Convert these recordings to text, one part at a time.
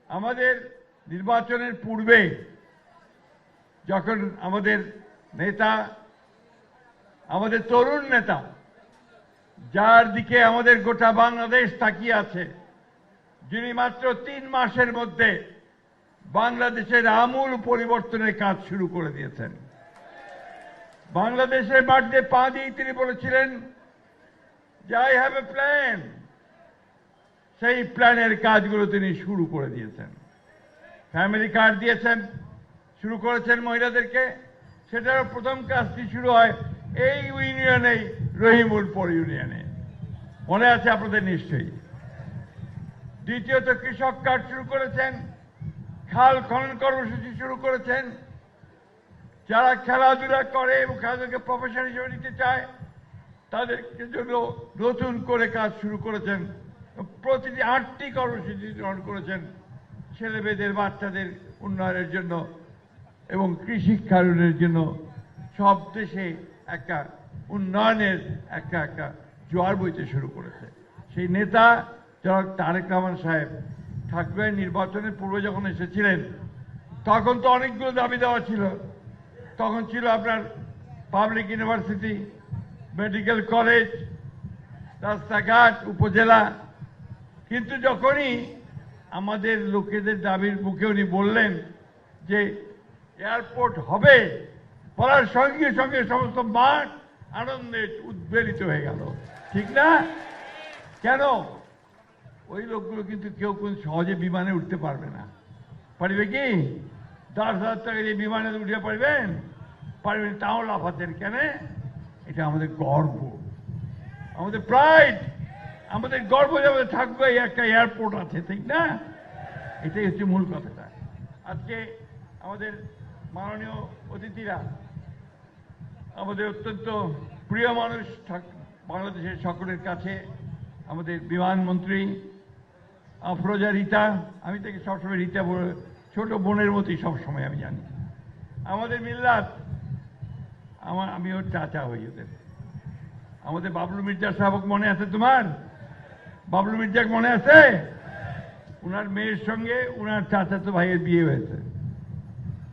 আমাদের নির্বাচনের পূর্বে যখন আমাদের নেতা, আমাদের তরুণ নেতা, যার দিকে আমাদের গোটা বাংলাদেশ তাকিয়ে আছে, যিনি মাত্র 3 মাসের মধ্যে বাংলাদেশের আমূল পরিবর্তনের কাজ শুরু করে দিয়েছেন। বাংলাদেশের মাটিতে পা দিয়ে তিনি বলেছিলেন যে আই হ্যাভ এ প্ল্যান। সেই প্ল্যানের কাজগুলো তিনি শুরু করে দিয়েছেন। ফ্যামিলি কার্ড দিয়েছেন, শুরু করেছেন মহিলাদেরকে। সেটার প্রথম কাজটি শুরু হয় এই ইউনিয়নেই, রহিমুলপুর ইউনিয়নে, মনে আছে আপনাদের নিশ্চয়ই। দ্বিতীয়ত কৃষক কার্ড শুরু করেছেন, খাল খনন কর্মসূচি শুরু করেছেন। যারা খেলাধুলা করে এবং খেলাধুলাকে প্রফেশন হিসেবে নিতে চায় তাদেরকে জন্য নতুন করে কাজ শুরু করেছেন। প্রতিটি 8টি কর্মসূচি গ্রহণ করেছেন ছেলে মেয়েদের, বাচ্চাদের উন্নয়নের জন্য এবং কৃষি কারণের জন্য। সব দেশে একটা উন্নয়নের একটা জোয়ার বইতে শুরু করেছে। সেই নেতা জনাব তারেক রহমান সাহেব ঠাকুরের নির্বাচনের পূর্বে যখন এসেছিলেন তখন তো অনেকগুলো দাবি দেওয়া ছিল। তখন ছিল আপনার পাবলিক ইউনিভার্সিটি, মেডিকেল কলেজ, রাস্তাঘাট, উপজেলা। কিন্তু যখনই আমাদের লোকেদের দাবির মুখে উনি বললেন যে এয়ারপোর্ট হবে, বলার সঙ্গে সঙ্গে সমস্ত মাঠ আনন্দে উদ্বেলিত হয়ে গেল, ঠিক না? কেন? ওই লোকগুলো কিন্তু কেউ কোন সহজে বিমানে উঠতে পারবে না। পারবে কি? 10,000 টাকা দিয়ে বিমানে উঠে পারবেন? পারবেন, তাও লাফাতেন কেন? এটা আমাদের গর্ব, আমাদের প্রাইড, আমাদের গর্ব যে আমাদের থাকবে একটা এয়ারপোর্ট আছে, ঠিক না? এটাই হচ্ছে মূল কথাটা। আজকে আমাদের মাননীয় অতিথিরা, আমাদের অত্যন্ত প্রিয় মানুষ বাংলাদেশের সকলের কাছে, আমাদের বিমানমন্ত্রী আফরোজা রিতা, আমি তাকে সবসময় রিতা ছোট বোনের মতোই সবসময় আমি জানি। আমাদের মিল্লাত, আমি ওর চাচা হই ওদের। আমাদের বাবলু মির্জা সাহেব মনে আছে তোমার? বাবলু মির্জাকে মনে আছে? উনার মেয়ের সঙ্গে উনার চাচাতো ভাইয়ের বিয়ে হয়েছে,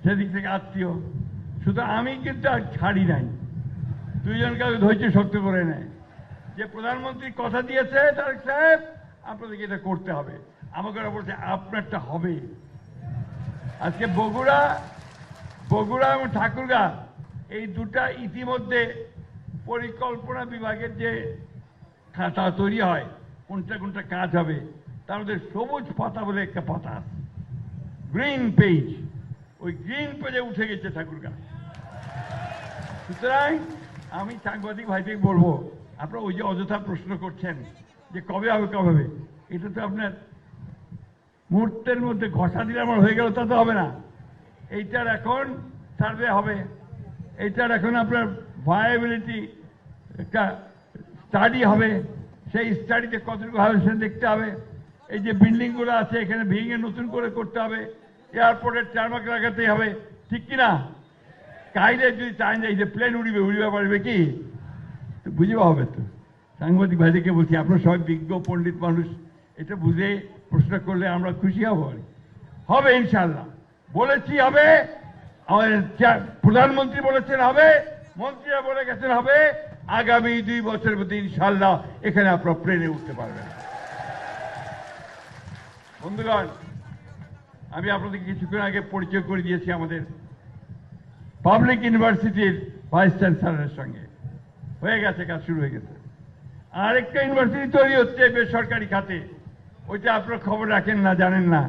সেদিক থেকে আত্মীয়। শুধু আমি কিন্তু আর ছাড়ি নাই, দুইজনকে ধৈর্য শক্ত করে নেয় যে প্রধানমন্ত্রী কথা দিয়েছে তারেক সাহেব আপনাদেরকে এটা করতে হবে। আমাকে ওরা বলছে আপনারটা হবে। আজকে বগুড়া এবং ঠাকুরগাঁ এই দুটা ইতিমধ্যে পরিকল্পনা বিভাগের যে খাতা তৈরি হয়, কোনটা কোনটা কাজ হবে, তার মধ্যে সবুজ পাতা বলে একটা পাতা আছে, গ্রিন পেজ। ওই গ্রিন পেজে উঠে গেছে ঠাকুরগাঁ। সুতরাং আমি সাংবাদিক ভাইদের বলবো, আপনারা ওই যে অযথা প্রশ্ন করছেন যে কবে হবে কবে হবে, এটা তো আপনার মুহূর্তের মধ্যে ঘষা দিলে আমার হয়ে গেল তা তো হবে না। এইটার এখন সার্ভে হবে, এইটার এখন আপনার ভায়াবিলিটি একটা স্টাডি হবে, সেই স্টাডিতে কতটুকু হবে সে দেখতে হবে। এই যে বিল্ডিংগুলো আছে এখানে ভেঙে নতুন করে করতে হবে, এয়ারপোর্টের টার্মাক লাগাতে হবে, ঠিক কিনা? কাইলে যদি চাই না এই যে প্লেন উড়িবে পারবে কি? তো বুঝিবা হবে। তো সাংবাদিক ভাইদেরকে বলছি, আপনার সবাই বিজ্ঞ পণ্ডিত মানুষ, এটা বুঝে প্রশ্ন করলে আমরা খুশি হব। হবে ইনশাল্লাহ, বলেছি হবে। আমাদের প্রধানমন্ত্রী বলেছেন হবে, মন্ত্রীরা বলে গেছেন হবে। আগামী 2 বছরের মধ্যে ইনশাল্লাহ এখানে আপনারা প্লেনে উঠতে পারবেন। বন্ধুগণ, আমি আপনাদের কিছুক্ষণ আগে পরিচয় করে দিয়েছি আমাদের পাবলিক ইউনিভার্সিটির ভাইস চ্যান্সেলরের সঙ্গে। হয়ে গেছে, কাজ শুরু হয়ে গেছে। আরেকটা ইউনিভার্সিটি তৈরি হচ্ছে বেসরকারি খাতে, ওইটা আপনারা খবর রাখেন না, জানেন না।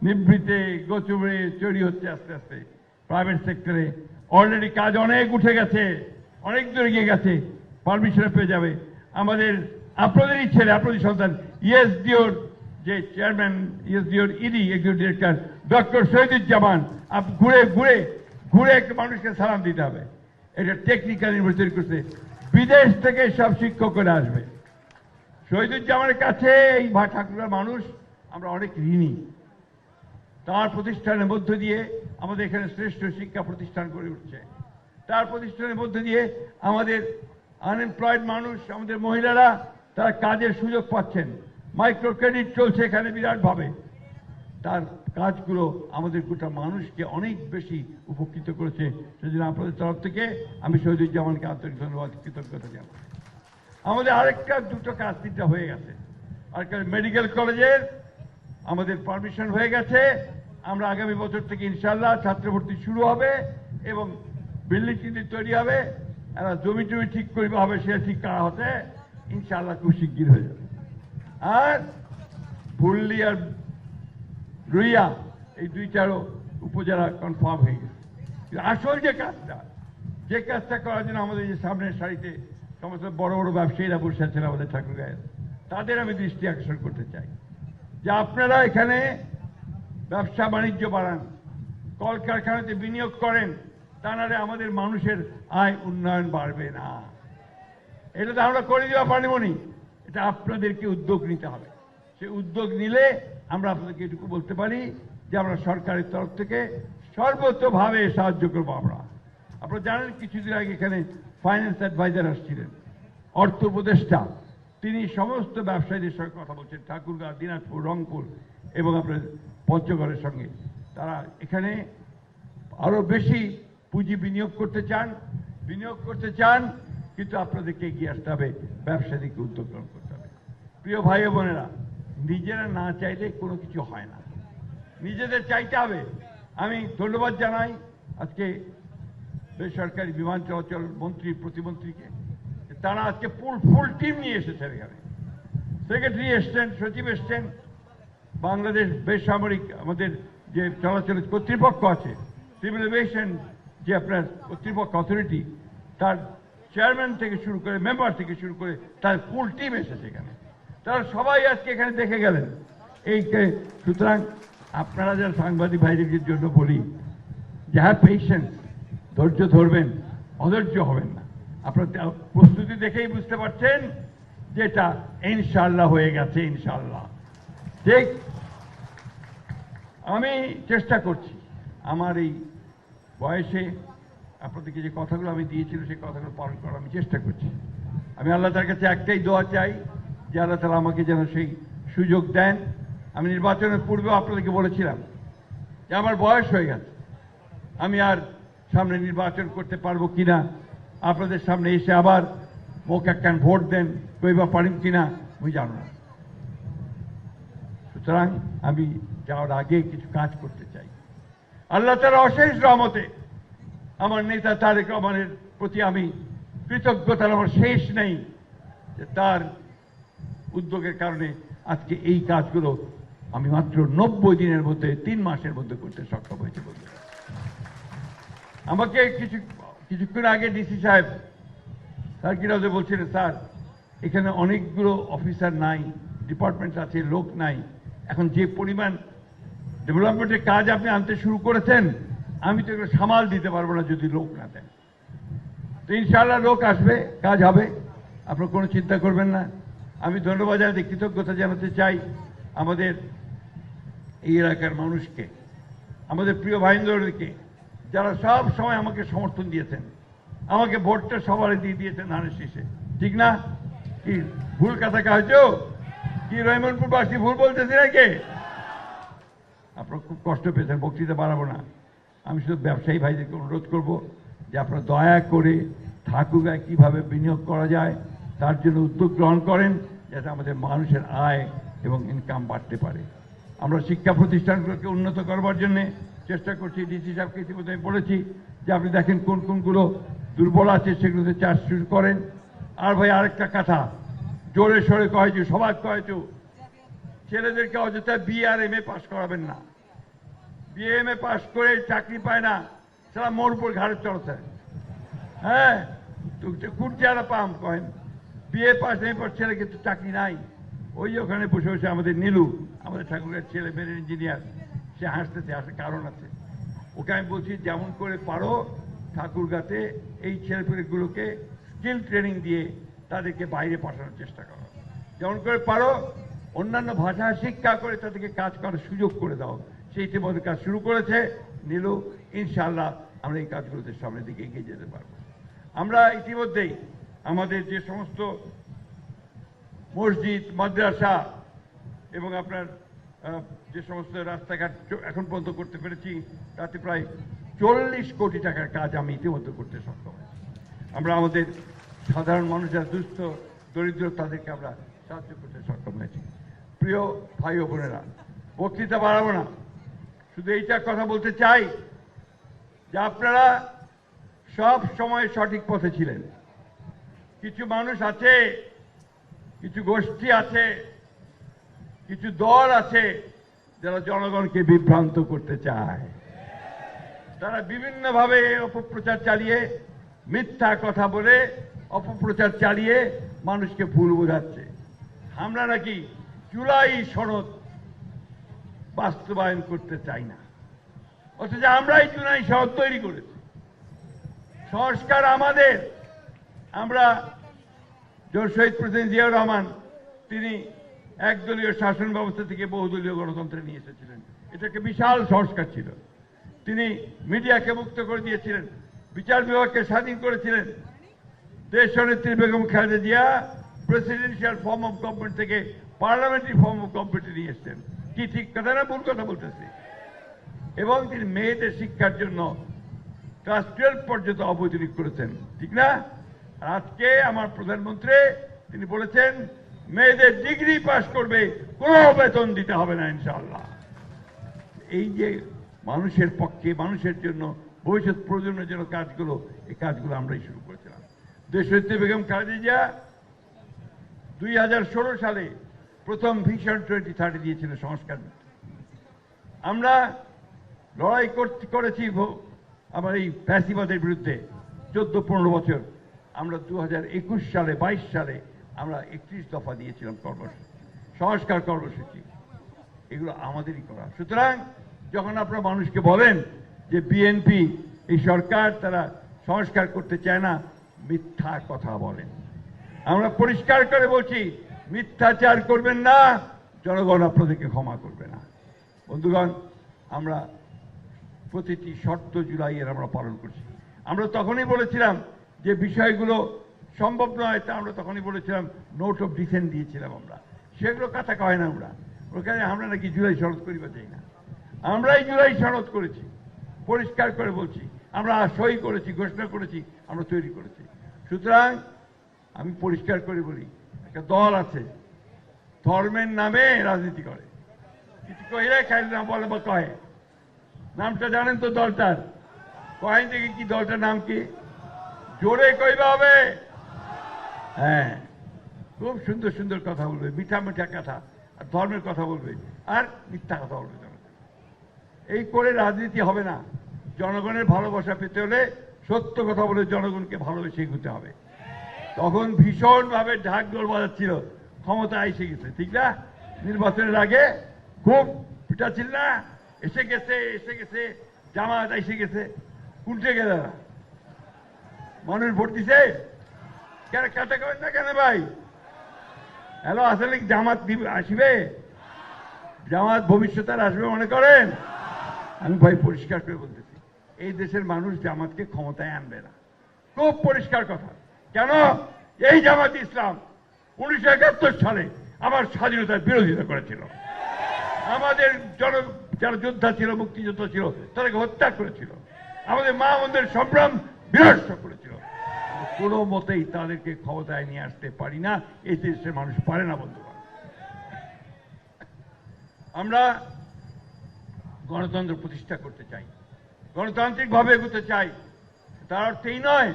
নিভৃতে গোচরে তৈরি হচ্ছে আস্তে আস্তে প্রাইভেট সেক্টরে। অলরেডি কাজ অনেক উঠে গেছে, অনেক দূরে গিয়ে গেছে, পারমিশনে পেয়ে যাবে। আমাদের আপনাদেরই ছেলে, আপনাদের সন্তান ইএসডিওর যে চেয়ারম্যান, ইএসডিওর ED executive director doctor Shahiduzzaman, ঘুরে ঘুরে ঘুরে একটা মানুষকে সালাম দিতে হবে। এটা টেকনিক্যাল ইউনিভার্সিটি করছে, বিদেশ থেকে সব শিক্ষকরা আসবে। শহীদুজ্জামানের কাছে এই ঠাকুরের মানুষ আমরা অনেক ঋণী। তার প্রতিষ্ঠানের মধ্য দিয়ে আমাদের এখানে শ্রেষ্ঠ শিক্ষা প্রতিষ্ঠান গড়ে উঠছে। তার প্রতিষ্ঠানের মধ্য দিয়ে আমাদের আনএমপ্লয়েড মানুষ, আমাদের মহিলারা তারা কাজের সুযোগ পাচ্ছেন। মাইক্রো ক্রেডিট চলছে এখানে বিরাটভাবে। তার কাজগুলো আমাদের গোটা মানুষকে অনেক বেশি উপকৃত করেছে। সেজন্য আপনাদের তরফ থেকে আমি শহীদুজ্জামানকে আন্তরিক ধন্যবাদ, কৃতজ্ঞতা জানাই। আমাদের আরেকটা দুটো কাজ তিনটা হয়ে গেছে। আরেকটা মেডিকেল কলেজের আমাদের পারমিশন হয়ে গেছে। আমরা আগামী বছর থেকে ইনশাআল্লাহ ছাত্র ভর্তি শুরু হবে এবং বিল্ডিং টিল্ডিং তৈরি হবে। জমি টমি ঠিক করবে হবে, সে ঠিক করা হতে ইনশাআল্লাহ খুব শিগগির হয়ে যাবে। আর ফুল্লি আর রুইয়া এই দুইটারও উপজেলা কনফার্ম হয়ে গেছে। আসল যে কাজটা করার জন্য আমাদের যে সামনের সারিতে সমস্ত বড় বড় ব্যবসায়ীরা বসে আছেন আমাদের ঠাকুরগাঁয়ের, তাদের আমি দৃষ্টি আকর্ষণ করতে চাই যে আপনারা এখানে ব্যবসা বাণিজ্য বাড়ান, কলকারখানাতে বিনিয়োগ করেন, তা নাহলে আমাদের মানুষের আয় উন্নয়ন বাড়বে না। এটা তো আমরা করে দেওয়া পারিবনি, এটা আপনাদেরকে উদ্যোগ নিতে হবে। সেই উদ্যোগ নিলে আমরা আপনাদেরকে এটুকু বলতে পারি যে আমরা সরকারের তরফ থেকে সর্বতভাবে সাহায্য করবো। আপনারা জানেন কিছুদিন আগে এখানে ফাইন্যান্স অ্যাডভাইজার আসছিলেন, অর্থ উপদেষ্টা, তিনি সমস্ত ব্যবসায়ীদের সঙ্গে কথা বলছেন, ঠাকুরগাঁও, দিনাজপুর, রংপুর এবং আপনার পঞ্চগড়ের সঙ্গে। তারা এখানে আরো বেশি পুঁজি বিনিয়োগ করতে চান, কিন্তু আপনাদেরকে এগিয়ে আসতে হবে, ব্যবসায়ীকে উদ্যোগ গ্রহণ করতে হবে। প্রিয় ভাই বোনেরা, নিজেরা না চাইলে কোনো কিছু হয় না, নিজেদের চাইতে হবে। আমি ধন্যবাদ জানাই আজকে বেসরকারি বিমান চলাচল মন্ত্রী, প্রতিমন্ত্রীকে, তারা আজকে ফুল টিম নিয়ে এসেছেন এখানে। সেক্রেটারি এসছেন, সচিব এসছেন, বাংলাদেশ বেসামরিক আমাদের যে চলাচলের কর্তৃপক্ষ আছে, সিভিল এভিয়েশন যে আপনার কর্তৃপক্ষ অথরিটি, তার চেয়ারম্যান থেকে শুরু করে, মেম্বার থেকে শুরু করে তার ফুল টিম এসেছে এখানে। তারা সবাই আজকে এখানে দেখে গেলেন। সুতরাং আপনারা যারা সাংবাদিক ভাইদের জন্য বলি যে হ্যাঁ, পেশেন্স, ধৈর্য ধরবেন, অধৈর্য হবেন না। আপনার প্রস্তুতি দেখেই বুঝতে পারছেন যে এটা ইনশাআল্লাহ হয়ে গেছে, ইনশাআল্লাহ। ঠিক আমি চেষ্টা করছি আমার এই বয়সে আপনাদেরকে যে কথাগুলো আমি দিয়েছিল সেই কথাগুলো পালন করার আমি চেষ্টা করছি। আমি আল্লাহ তার কাছে একটাই দোয়া চাই যে আল্লাহ তাআলা আমাকে যেন সেই সুযোগ দেন। আমি নির্বাচনের পূর্বেও আপনাদেরকে বলেছিলাম যে আমার বয়স হয়ে গেছে, আমি আর সামনে নির্বাচন করতে পারবো কিনা, আপনাদের সামনে এসে আবার মোক একখান ভোট দেন কইবা পারেন কিনা আমি জানো না। সুতরাং আমি যাওয়ার আগে কিছু কাজ করতে চাই। আল্লাহ তাআলার অশেষ রহমতে আমার নেতা তারেক রহমানের প্রতি আমি কৃতজ্ঞতার আমার শেষ নেই যে তার উদ্যোগের কারণে আজকে এই কাজগুলো আমি মাত্র 90 দিনের মধ্যে, 3 মাসের মধ্যে করতে সক্ষম হয়েছে বলতে। আমাকে কিছুক্ষণ আগে ডিসি সাহেব সার্কিটে বলছিলেন, স্যার এখানে অনেকগুলো অফিসার নাই, ডিপার্টমেন্ট আছে, লোক নাই, এখন যে পরিমাণ ডেভেলপমেন্টের কাজ আপনি আনতে শুরু করেছেন, আমি তো এগুলো সামাল দিতে পারবো না যদি লোক না দেন। তো ইনশাআল্লাহ লোক আসবে, কাজ হবে, আপনার কোনো চিন্তা করবেন না। আমি ধন্যবাদ জানাতে, কৃতজ্ঞতা জানাতে চাই আমাদের এই এলাকার মানুষকে, আমাদের প্রিয় ভাইদেরকে, যারা সব সময় আমাকে সমর্থন দিয়েছেন, আমাকে ভোটটা সবারই দিয়ে দিয়েছেন ধানের শীষে। ঠিক না? কি ভুল কথা কাজও কি রহিমপুরবাসী ভুল বলতেছি নাকি? আপনারা খুব কষ্ট পেয়েছেন, বক্তৃতা বাড়াবো না। আমি শুধু ব্যবসায়ী ভাইদেরকে অনুরোধ করব যে আপনারা দয়া করে ঠাকুরগাঁয় কিভাবে বিনিয়োগ করা যায় তার জন্য উদ্যোগ গ্রহণ করেন, যাতে আমাদের মানুষের আয় এবং ইনকাম বাড়তে পারে। আমরা শিক্ষা প্রতিষ্ঠানগুলোকে উন্নত করবার জন্য চেষ্টা করছি। ডিসি সাহেবকে ইতিমধ্যে আমি বলেছি যে আপনি দেখেন কোন কোনগুলো দুর্বল আছে সেগুলোতে চাষ শুরু করেন। আর ভাই আরেকটা কথা জোরে সোরে কয়েছে, সবাই কয়েছে, ছেলেদেরকে অযথা বিএ আর এমএ পাস করাবেন না। বিএ এমএ পাস করে চাকরি পায় না, সারা মোর উপর ঘাড়ে চড়ছে। হ্যাঁ, খুব যারা পাম কয়েন বিএ পাস এমএ পাস ছেলে কিন্তু চাকরি নাই। ওই ওখানে বসে বসে আমাদের নীলু, আমাদের ঠাকুরের ছেলে, মেয়ের ইঞ্জিনিয়ার, সে হাসতেছে, হাসে কারণ আছে। ওকে আমি বলছি যেমন করে পারো ঠাকুরগাঁতে এই ছেলেপেলেগুলোকে স্কিল ট্রেনিং দিয়ে তাদেরকে বাইরে পাঠানোর চেষ্টা করো। যেমন করে পারো অন্যান্য ভাষা শিক্ষা করে তাদেরকে কাজ করার সুযোগ করে দাও। সে ইতিমধ্যে কাজ শুরু করেছে নীলু, ইনশাআল্লাহ আমরা এই কাজগুলোতে সামনের দিকে এগিয়ে যেতে পারবো। আমরা ইতিমধ্যেই আমাদের যে সমস্ত মসজিদ, মাদ্রাসা এবং আপনার যে সমস্ত রাস্তাঘাট এখন পর্যন্ত করতে পেরেছি তাতে প্রায় 40 কোটি টাকার কাজ আমি ইতিমধ্যে করতে সক্ষম হয়েছি। আমরা আমাদের সাধারণ মানুষ যারা দুস্থ দরিদ্র তাদেরকে আমরা সাহায্য করতে সক্ষম হয়েছি। প্রিয় ভাই ও বোনেরা, বক্তৃতা বাড়াবো না, শুধু এইটা কথা বলতে চাই যে আপনারা সব সময় সঠিক পথে ছিলেন। কিছু মানুষ আছে, কিছু গোষ্ঠী আছে, কিছু দল আছে যারা জনগণকে বিভ্রান্ত করতে চায়। তারা বিভিন্নভাবে অপপ্রচার চালিয়ে, মিথ্যা কথা বলে অপপ্রচার চালিয়ে মানুষকে ভুল বোঝাচ্ছে। আমরা নাকি জুলাই সনদ বাস্তবায়ন করতে চাই না, অথচ আমরাই জুলাই সনদ তৈরি করেছি। সংস্কার আমাদের। আমরা শহীদ প্রেসিডেন্ট জিয়াউর রহমান তিনি একদলীয় শাসন ব্যবস্থা থেকে বহুদলীয় গণতন্ত্রে নিয়ে এসেছিলেন। এটা একটা বিশাল সংস্কার ছিল। তিনি মিডিয়াকে মুক্ত করে দিয়েছিলেন, বিচার বিভাগকে স্বাধীন করেছিলেন। দেশনেত্রী Begum Khaleda Zia presidential form of government থেকে পার্লামেন্টারি ফর্ম অফ গভর্নমেন্টে নিয়ে এসছেন। কি ঠিক কথা না ভুল কথা বলতেছি? এবং তিনি মেয়েদের শিক্ষার জন্য ক্লাস 12 পর্যন্ত অবৈতনিক করেছেন, ঠিক না? আজকে আমার প্রধানমন্ত্রী তিনি বলেছেন মেয়েদের ডিগ্রি পাস করবে, কোনো বেতন দিতে হবে না ইনশাআল্লাহ। এই যে মানুষের পক্ষে, মানুষের জন্য, ভবিষ্যৎ প্রজন্মের জন্য কাজগুলো, এই কাজগুলো আমরাই শুরু করেছিলাম। দেশনেত্রী বেগম খালেদা জিয়া 2016 সালে প্রথম ভিশন 2030 দিয়েছিল সংস্কার। আমরা লড়াই করেছি আমার এই ফ্যাসিবাদের বিরুদ্ধে 14-15 বছর। আমরা 2021 সালে 22 সালে আমরা 31 দফা দিয়েছিলাম কর্মসূচি, সংস্কার কর্মসূচি। এগুলো আমাদেরই করা। সুতরাং যখন আপনারা মানুষকে বলেন যে বিএনপি এই সরকার তারা সংস্কার করতে চায় না, মিথ্যা কথা বলেন। আমরা পরিষ্কার করে বলছি মিথ্যাচার করবেন না, জনগণ আপনাদেরকে ক্ষমা করবে না। বন্ধুগণ, আমরা প্রতিটি শর্ত জুলাইয়ের আমরা পালন করছি। আমরা তখনই বলেছিলাম যে বিষয়গুলো সম্ভব নয়, তা আমরা তখনই বলেছিলাম, নোট অফ ডিসেন্ট দিয়েছিলাম আমরা। সেগুলো কথা কয় না আমরা, ওখানে আমরা নাকি জুলাই সনদ করিবা চাই না। আমরাই জুলাই সনদ করেছি, পরিষ্কার করে বলছি। আমরা সই করেছি, ঘোষণা করেছি, আমরা তৈরি করেছি। সুতরাং আমি পরিষ্কার করে বলি, একটা দল আছে ধর্মের নামে রাজনীতি করে, কিছু কহিলে খাইলে না বলে বা কয়। নামটা জানেন তো দলটার? কয়েন থেকে কি দলটার নাম কি? জোরে কইবা হবে। হ্যাঁ, খুব সুন্দর সুন্দর কথা বলবে, মিঠা মিঠা কথা, আর ধর্মের কথা বলবে, আর মিথ্যা কথা বলবে। এই করে রাজনীতি হবে না। জনগণের ভালোবাসা পেতে হলে সত্য কথা বলে জনগণকে ভালোবেসে এগোতে হবে। তখন ভীষণভাবে ঢাক ঢোল বাজাচ্ছিল, ক্ষমতা এসে গেছে, ঠিক না? নির্বাচনের আগে খুব পিটা ছিল না, এসে গেছে এসে গেছে, জামাত এসে গেছে। উল্টে গেল, মানুষ ভোট দিছে। কেন কাটা করেন না কেন ভাই? হ্যালো, আসলে জামাত আসবে? জামাত ভবিষ্যতে আর আসবে মনে করেন? আমি ভাই পরিষ্কার করে বলতেছি, এই দেশের মানুষ জামাতকে ক্ষমতায় আনবে না। খুব পরিষ্কার কথা। কেন? এই জামাত ইসলাম 1971 সালে আমার স্বাধীনতার বিরোধিতা করেছিল। আমাদের যারা যোদ্ধা ছিল, মুক্তিযোদ্ধা ছিল, তাদেরকে হত্যা করেছিল। আমাদের মা বোনদের সম্ভ্রম বিনষ্ট করেছিল। কোনো মতেই তাদেরকে ক্ষমতায় নিয়ে আসতে পারি না, এই দেশের মানুষ পারে না। বন্ধুগণ, আমরা গণতন্ত্র প্রতিষ্ঠা করতে চাই, গণতান্ত্রিকভাবে এগোতে চাই। তার অর্থ এই নয়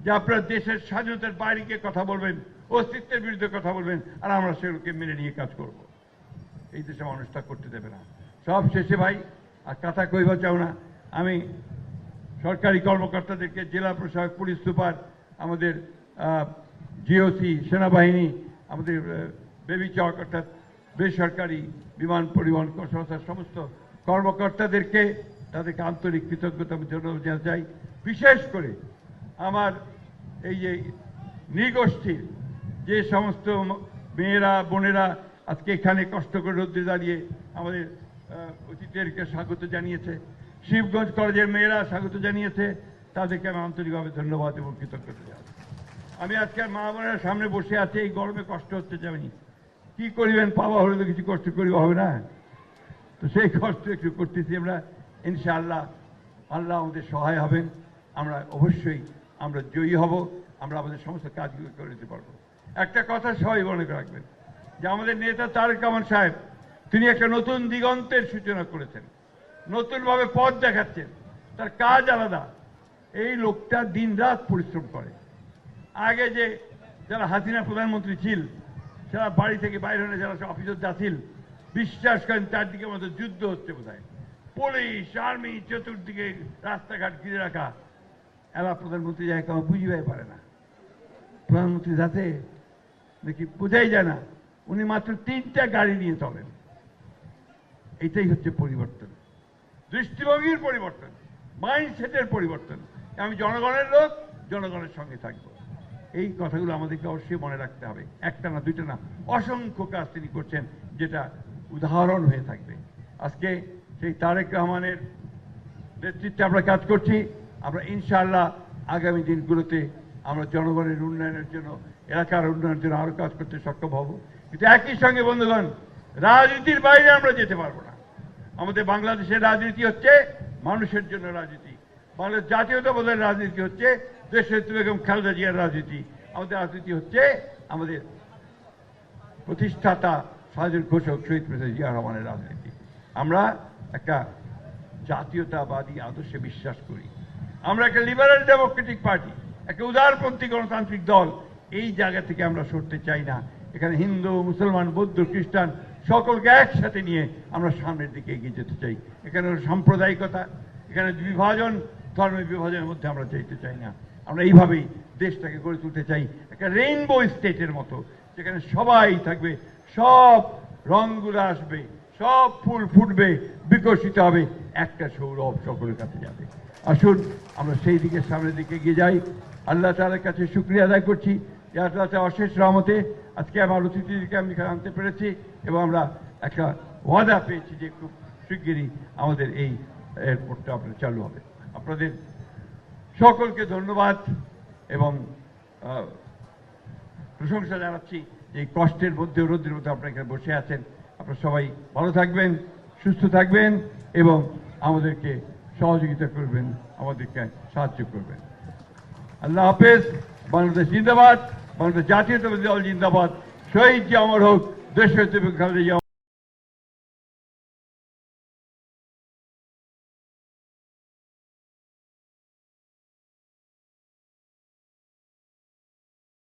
যে আপনারা দেশের স্বাধীনতার বাইরে গিয়ে কথা বলবেন, অস্তিত্বের বিরুদ্ধে কথা বলবেন, আর আমরা সেগুলোকে মেনে নিয়ে কাজ করব। এই দেশে মানুষ তা করতে দেবে না। সব শেষে ভাই, আর কথা কইবা চাও না, আমি সরকারি কর্মকর্তাদেরকে, জেলা প্রশাসক, পুলিশ সুপার, আমাদের জিওসি, সেনাবাহিনী, আমাদের বেবি চক অর্থাৎ বেসরকারি বিমান পরিবহন সংস্থার সমস্ত কর্মকর্তাদেরকে তাদেরকে আন্তরিক কৃতজ্ঞতা ধন্যবাদ জানাতে চাই। বিশেষ করে আমার এই যে নৃগোষ্ঠীর যে সমস্ত মেয়েরা, বোনেরা আজকে এখানে কষ্ট করে রোদ্রে দাঁড়িয়ে আমাদের অতিথিদেরকে স্বাগত জানিয়েছে, শিবগঞ্জ কলেজের মেয়েরা স্বাগত জানিয়েছে, তাদেরকে আমি আন্তরিকভাবে ধন্যবাদ এবং কৃতজ্ঞতা জানাই। আমি আজকের মা বোনেরা সামনে বসে আছে, এই গরমে কষ্ট হচ্ছে, জানি কি করিবেন, পাওয়া হলে তো কিছু কষ্ট করিবা হবে না। তো সেই কষ্ট একটু করতেছি আমরা। ইনশাআল্লাহ আল্লাহ আমাদের সহায় হবেন, আমরা অবশ্যই আমরা জয়ী হব, আমরা আমাদের সমস্ত কাজগুলো করে নিতে পারবো। একটা কথা সবাই মনে রাখবেন যে আমাদের নেতা তারেক রহমান সাহেব তিনি একটা নতুন দিগন্তের সূচনা করেছেন, নতুনভাবে পথ দেখাচ্ছেন। তার কাজ আলাদা। এই লোকটা দিনরাত পরিশ্রম করে। আগে যে যারা হাসিনা প্রধানমন্ত্রী ছিল, যারা বাড়ি থেকে বাইরে হলে যারা অফিসে যাচ্ছিল, বিশ্বাস করেন চারদিকে মতো যুদ্ধ হচ্ছে বোধহয়, পুলিশ আর্মি চতুর্দিকে রাস্তাঘাট ঘিরে রাখা। এরা প্রধানমন্ত্রী যায় কেউ বুঝিবাই পারে না প্রধানমন্ত্রী যাতে দেখি বোঝাই যায় না। উনি মাত্র 3টা গাড়ি নিয়ে চলেন। এটাই হচ্ছে পরিবর্তন, দৃষ্টিভঙ্গির পরিবর্তন, মাইন্ডসেটের পরিবর্তন। আমি জনগণের লোক, জনগণের সঙ্গে থাকবো। এই কথাগুলো আমাদেরকে অবশ্যই মনে রাখতে হবে। একটা না দুইটা না, অসংখ্য কাজ তিনি করছেন যেটা উদাহরণ হয়ে থাকবে। আজকে সেই তারেক রহমানের নেতৃত্বে আমরা কাজ করছি। আমরা ইনশাআল্লাহ আগামী দিনগুলোতে আমরা জনগণের উন্নয়নের জন্য, এলাকার উন্নয়নের জন্য আরো কাজ করতে সক্ষম হব। কিন্তু একই সঙ্গে বন্ধুগণ, রাজনীতির বাইরে আমরা যেতে পারবো না। আমাদের বাংলাদেশের রাজনীতি হচ্ছে মানুষের জন্য রাজনীতি। বাংলাদেশ জাতীয়তাবাদের রাজনীতি হচ্ছে দেশনেত্রী বেগম খালেদা জিয়ার রাজনীতি। আমাদের রাজনীতি হচ্ছে আমাদের প্রতিষ্ঠাতা স্বাধীন ঘোষক শহীদ প্রেসিডেন্ট জিয়া রহমানের রাজনীতি। আমরা একটা জাতীয়তাবাদী আদর্শে বিশ্বাস করি। আমরা একটা লিবারেল ডেমোক্রেটিক পার্টি, একটা উদারপন্থী গণতান্ত্রিক দল। এই জায়গা থেকে আমরা সরতে চাই না। এখানে হিন্দু, মুসলমান, বৌদ্ধ, খ্রিস্টান সকলকে একসাথে নিয়ে আমরা সামনের দিকে এগিয়ে যেতে চাই। এখানে সাম্প্রদায়িকতা, এখানে বিভাজন, ধর্মের বিভাজনের মধ্যে আমরা যেতে চাই না। আমরা এইভাবেই দেশটাকে গড়ে তুলতে চাই একটা রেইনবো স্টেটের মতো, যেখানে সবাই থাকবে, সব রঙগুলো আসবে, সব ফুল ফুটবে, বিকশিত হবে, একটা সৌরভ সকলের কাছে যাবে। আসুন আমরা সেই দিকে সামনের দিকে এগিয়ে যাই। আল্লাহ তাআলার কাছে শুকরিয়া আদায় করছি যে আল্লাহ তাআলার অশেষ রহমতে আজকে আমার অতিথিদেরকে আমি এখানে আনতে পেরেছি এবং আমরা একটা ওয়াদা পেয়েছি যে খুব শিগগিরই আমাদের এই এয়ারপোর্টটা আপনার চালু হবে। আপনাদের সকলকে ধন্যবাদ এবং প্রশংসা জানাচ্ছি যে এই কষ্টের মধ্যে, রোদ্রের মধ্যে আপনারা এখানে বসে আছেন। আপনারা সবাই ভালো থাকবেন, সুস্থ থাকবেন এবং আমাদেরকে সহযোগিতা করবেন, আমাদেরকে সাহায্য করবেন। আল্লাহ হাফেজ। বাংলাদেশ জিন্দাবাদ, বাংলাদেশ জাতীয়তাবাদী দল জিন্দাবাদ। শহীদ জি অমর হোক, দেশ খালেদা জিয়া।